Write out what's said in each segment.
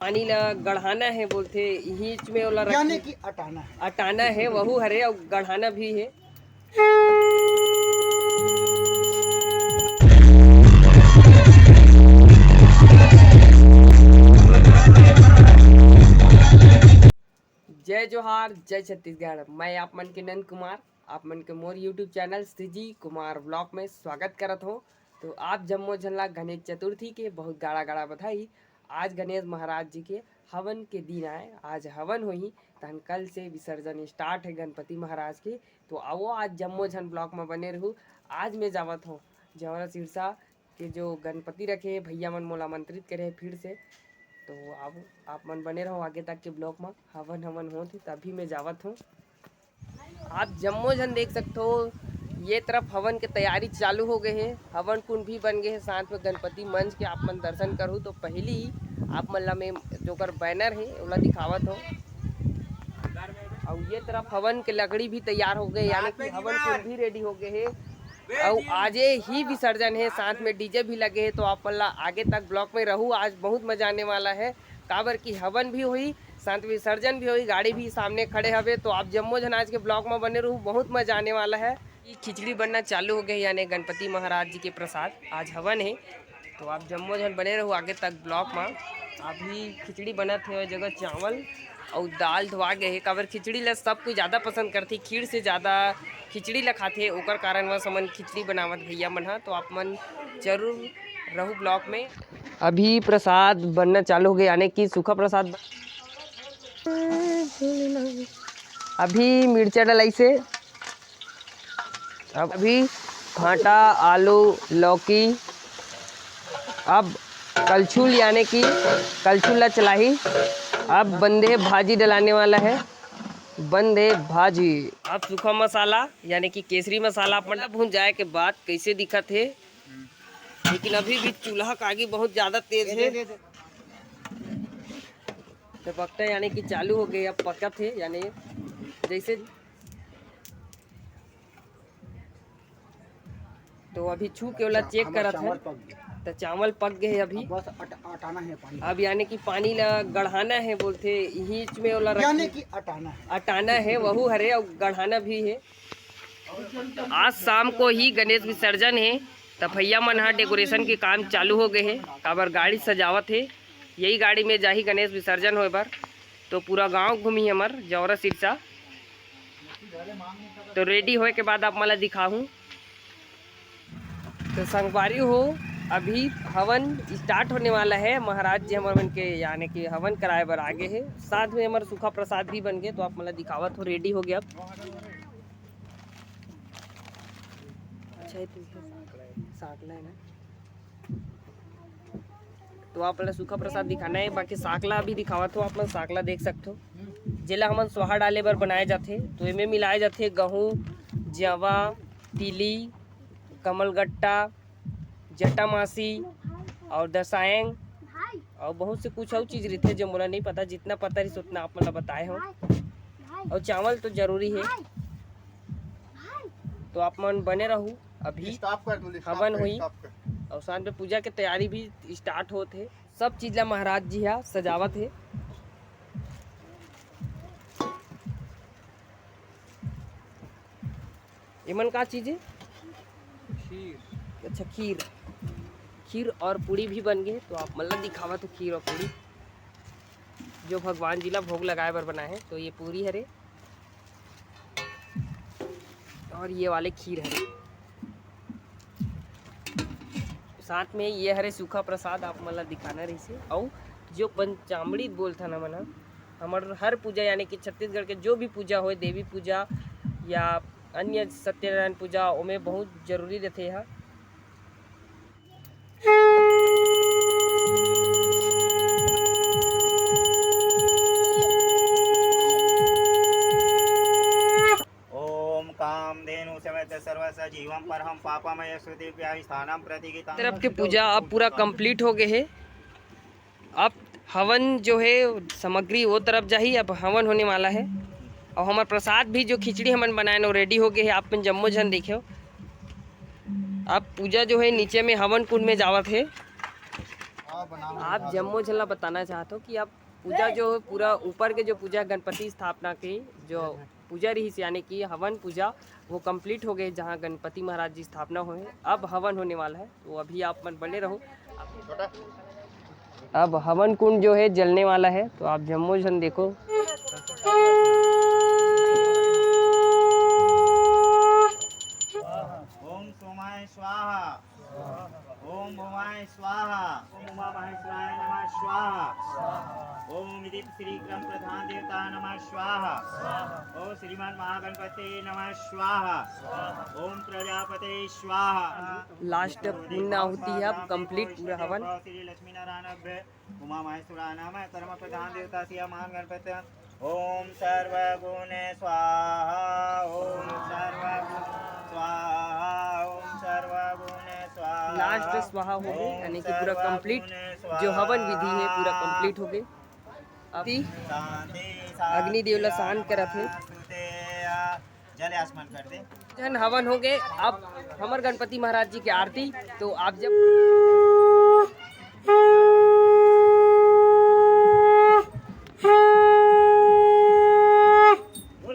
पानी ला गढ़ाना है बोलते हिच में ओला यानी कि अटाना है। अटाना है वहू हरे और गढ़ाना भी है। जय जोहार जय छत्तीसगढ़। मैं आप मन के नंद कुमार आप मन के मोर YouTube channel Shreeji Kumar blog में स्वागत करत हो। तो आप जम्मो झनला गणेश चतुर्थी के बहुत गाड़ा गाड़ा बधाई। आज गणेश महाराज जी के हवन के दिन आए, आज हवन होही तहन कल से विसर्जन स्टार्ट है गणपति महाराज के। तो आओ आज जम्मो झन ब्लॉग में बने रहूँ। आज मैं जावत हूँ जवरा सिरसा के जो गणपति रखे भैया मन मोला आमंत्रित करे फिर से। तो अब आप मन बने रहो आगे तक के ब्लॉग में। हवन हवन हो थी तभी मैं जावत हूँ। आप जम्मो झन देख सकते हो ये तरफ हवन के तैयारी चालू हो गए है। हवन कुंड भी बन गए हैं, साथ में गणपति मंच के आप मन दर्शन करूँ। तो पहले ही आप मन ला में जो कर बैनर है ओला दिखावत हो। और ये तरफ हवन के लकड़ी भी तैयार हो गए, यानी कि हवन कुंड भी रेडी हो गए है। और आजे ही विसर्जन है, साथ में डीजे भी लगे हैं। तो आप मन ला आगे तक ब्लॉग में रहूँ, आज बहुत मजा आने वाला है। काबर की हवन भी हुई साथ विसर्जन भी हुई, गाड़ी भी सामने खड़े हवे। तो आप जम्मो झन आज के ब्लॉग में बने रहूँ, बहुत मजा आने वाला है। खिचड़ी बनना चालू हो गई, यानी गणपति महाराज जी के प्रसाद आज हवन है। तो आप जम्मो झन बने रहूँ आगे तक ब्लॉग में। अभी खिचड़ी बनत है जगह चावल और दाल धोआ गए है। काबर खिचड़ी ला सब कोई ज़्यादा पसंद करती, खीर से ज़्यादा खिचड़ी ला खाते, ओकर कारण वह समन खिचड़ी बनावत भैया मन हा। तो आप मन जरूर रहू ब्लॉग में। अभी प्रसाद बनना चालू हो गया, यानी कि सूखा प्रसाद। अभी मिर्चा डलाई से, अब अभी भांटा आलू लौकी, अब कलछुल यानी कि कलछुल ला चलाही। अब बंदे भाजी डलाने वाला है, बंदे भाजी। अब सूखा मसाला यानी कि केसरी मसाला अपना भून जाए के बाद कैसे दिखत है, लेकिन अभी भी चूल्हा का आगे बहुत ज़्यादा तेज है। तो पकता यानी कि चालू हो गए, अब पकत है यानी जैसे। तो अभी छू के वाला चेक करत है तो चावल पक गए अभी। बस अटाना है पानी। अब यानी कि पानी ला गढ़ाना है बोलते हिच में ओला यानी कि अटाना है। अटाना है वहू हरे और गढ़ाना भी है। आज शाम को ही गणेश विसर्जन है, तो भैया मन हा डेकोरेशन के काम चालू हो गए है। काबर गाड़ी सजावत है, यही गाड़ी में जाही गणेश विसर्जन होए बर। तो पूरा गांव घूमी हमर जौरा सिरसा। तो रेडी होए के बाद आप मला दिखाऊं। तो संगवारी हो अभी हवन स्टार्ट होने वाला है। महाराज जी हमारे मन के यानी कि हवन कराए बर आगे है, साथ में हमारा सूखा प्रसाद भी बन गए। तो आप मला दिखावत हो रेडी हो गया। अब अच्छा है साकला है ना, तो आप मला सूखा प्रसाद दिखाना है। बाकी साकला भी दिखावत हो, आप मन साकला देख सकते हो जेला हमन सोहा डाले बर बनाए जाते। तो इनमें मिलाए जाते गहूँ, जवा, तिली, कमलगट्टा, जटामासी और दसाएंग और बहुत से कुछ और चीज़ रहते जो मोला नहीं पता। जितना पता रही उतना आप मतलब बताए हो। और चावल तो जरूरी है। तो आप मन बने रहूँ, अभी हवन हुई और साथ में पूजा के तैयारी भी स्टार्ट होते। सब चीज़ ला महाराज जी हा सजावत है। इमन का चीज़ है खीर। अच्छा खीर और पूड़ी भी बन गए। तो आप मतलब दिखावा तो खीर और पूड़ी जो भगवान जी ला भोग लगाए बर बनाए हैं। तो ये पूरी हरे और ये वाले खीर हरे, साथ में ये हरे सूखा प्रसाद आप मतलब दिखाना रही से। और जो पंचामृत बोलता ना मना हमार हर पूजा यानी कि छत्तीसगढ़ के जो भी पूजा हो, देवी पूजा या अन्य सत्यनारायण पूजा, उनमें बहुत जरूरी रहते हैं। ओम कामधेनु समेत सर्वस्य जीवं परहं पापमय सुदिव्याहि स्थानं प्रतिगितं। तरफ के पूजा अब पूरा कंप्लीट हो गए है। अब हवन जो है सामग्री वो तरफ जाही, अब हवन होने वाला है। और हमार प्रसाद भी जो खिचड़ी हमन बनाए वो रेडी हो गए है। आप मन जम्मो झन देखो। अब पूजा जो है नीचे में हवन कुंड में जावत है। आप जम्मू झल्ला बताना चाहते हो कि आप पूजा जो पूरा ऊपर के जो पूजा गणपति स्थापना की जो पूजा रही यानी कि हवन पूजा वो कंप्लीट हो गई, जहाँ गणपति महाराज जी स्थापना हुए। अब हवन होने वाला है, तो अभी आप मन बने रहो। अब हवन कुंड जो है जलने वाला है, तो आप जम्मू झन देखो। ओम सोमाय स्वाहा, ओम भवाय स्वाहा, ओम उमा महेश्वराय नमः स्वाहा, ओम विदित श्री क्रम प्रधान देवता नमः स्वाहा, ओम श्रीमान महागणपति नमः स्वाहा, ओम प्रजापते स्वाहा। लास्ट पुण्य आहुति है, अब कंप्लीट पूरा हवन। श्री लक्ष्मी नारायण उमा महेश्वराय नमः कर्म प्रधान देवता श्री महागणपति। ओम सर्वगुण स्वाहा, ओम सर्वगुण स्वाहा, ओम सर्वगुण स्वाहा। लास्ट स्वाहा हो गई, यानी कि पूरा कंप्लीट जो हवन विधि है पूरा कंप्लीट हो गई। अब अग्निदेव ला शांत करत है, जल आसमान कर दे। जन हवन हो गए। अब हमार गणपति महाराज जी की आरती, तो आप जब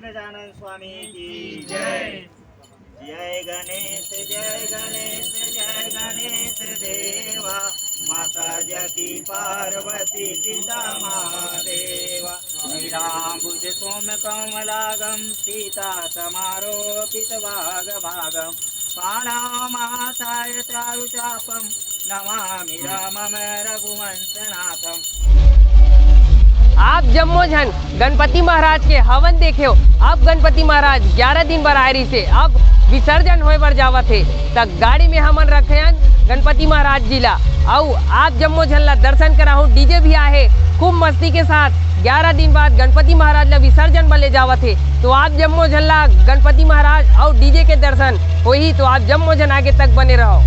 गजानन स्वामी की जय। जय गणेश जय गणेश जय गणेश देवा, माता जगती पार्वती पिता महादेवा, नीलांबुज सोम कमलागम सीता समारोपित भाग भागम, पाणामाताय चारुचापम नमामि रामम रघुवंशनाथम। आप जम्मू झन गणपति महाराज के हवन देखे हो। अब गणपति महाराज 11 दिन बरायरी से अब विसर्जन होए बर जावत थे, तक गाड़ी में हमन रखे गणपति महाराज जी ला। और आप जम्मू झन ला दर्शन कराहू, डीजे भी आए खूब मस्ती के साथ। 11 दिन बाद गणपति महाराज ला विसर्जन बले जावत थे, तो आप जम्मू झन ला गणपति महाराज और डीजे के दर्शन हो ही। तो आप जम्मू झन आगे तक बने रहो।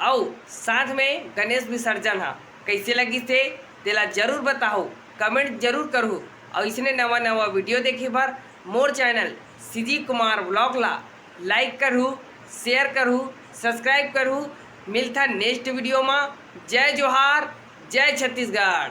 और साथ में गणेश विसर्जन है। कैसे लगी थे तेला जरूर बताओ, कमेंट जरूर करो। और इसने नवा नवा वीडियो देखे पर मोर चैनल सीजी कुमार ब्लॉग ला लाइक करूँ, शेयर करूँ, सब्सक्राइब करूँ। मिलता नेक्स्ट वीडियो में। जय जोहार, जय छत्तीसगढ़।